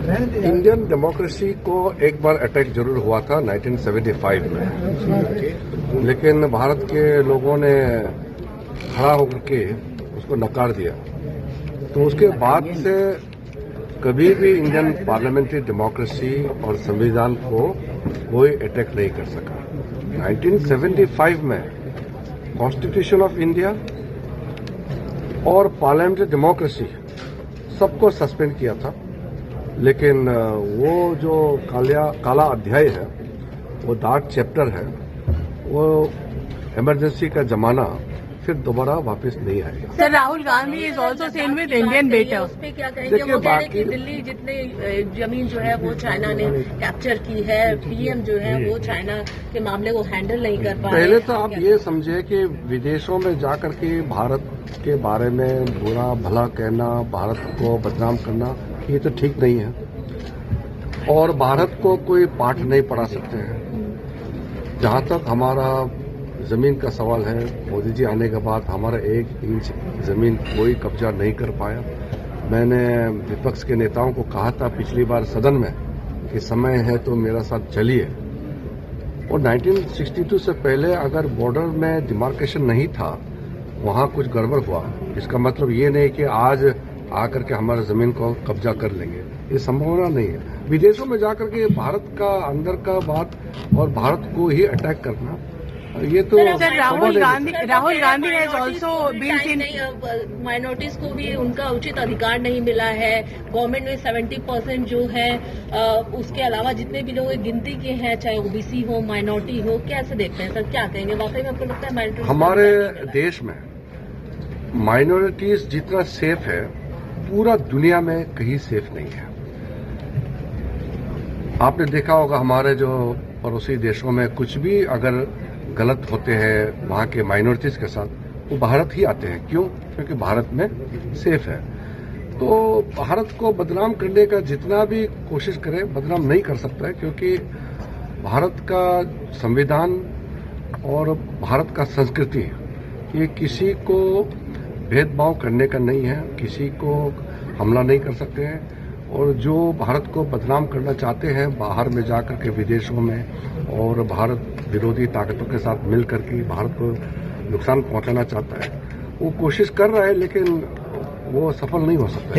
Indian democracy को एक बार attack जरूर हुआ था 1975 में, लेकिन भारत के लोगों ने खड़ा होकर के उसको नकार दिया। तो उसके बाद से कभी भी इंडियन पार्लियामेंट्री डेमोक्रेसी और संविधान को कोई अटैक नहीं कर सका। 1975 में कॉन्स्टिट्यूशन ऑफ इंडिया और पार्लियामेंट्री डेमोक्रेसी सबको सस्पेंड किया था, लेकिन वो जो काला अध्याय है, वो डार्क चैप्टर है, वो इमरजेंसी का जमाना फिर दोबारा वापस नहीं आएगा। Sir, Rahul Gandhi is also same with Indian better. उस पे क्या कहेंगे? वो कह रहे हैं कि दिल्ली जितने जमीन जो है वो चाइना ने कैप्चर की है, पीएम जो है वो चाइना के मामले को हैंडल नहीं कर पा रहे। पहले तो आप ये समझे कि विदेशों में जाकर के भारत के बारे में बुरा भला कहना, भारत को बदनाम करना, ये तो ठीक नहीं है और भारत को कोई पाठ नहीं पढ़ा सकते हैं। जहां तक हमारा जमीन का सवाल है, मोदी जी आने के बाद हमारा 1 इंच जमीन कोई कब्जा नहीं कर पाया। मैंने विपक्ष के नेताओं को कहा था पिछली बार सदन में कि समय है तो मेरा साथ चलिए। और 1962 से पहले अगर बॉर्डर में डिमार्केशन नहीं था, वहां कुछ गड़बड़ हुआ, इसका मतलब ये नहीं कि आज आकर के हमारे जमीन को कब्जा कर लेंगे, ये संभावना नहीं है। विदेशों में जाकर के भारत का अंदर का बात और भारत को ही अटैक करना, ये तो sir, Rahul Gandhi has also built in minorities को भी उनका उचित अधिकार नहीं मिला है। गवर्नमेंट में 70% जो है उसके अलावा जितने भी लोग गिनती के हैं, चाहे ओबीसी हो, माइनॉरिटी हो, कैसे देखते हैं सर? क्या कहेंगे? वाकई में आपको लगता है माइनॉरिटी हमारे देश में माइनॉरिटीज जितना सेफ है पूरा दुनिया में कहीं सेफ नहीं है। आपने देखा होगा हमारे जो पड़ोसी देशों में कुछ भी अगर गलत होते हैं वहां के माइनॉरिटीज के साथ, वो भारत ही आते हैं। क्यों? क्योंकि भारत में सेफ है। तो भारत को बदनाम करने का जितना भी कोशिश करे, बदनाम नहीं कर सकता है, क्योंकि भारत का संविधान और भारत का संस्कृति ये किसी को भेदभाव करने का नहीं है, किसी को हमला नहीं कर सकते हैं। और जो भारत को बदनाम करना चाहते हैं बाहर में जाकर के विदेशों में और भारत विरोधी ताकतों के साथ मिलकर के भारत को नुकसान पहुंचाना चाहता है, वो कोशिश कर रहा है, लेकिन वो सफल नहीं हो सकता।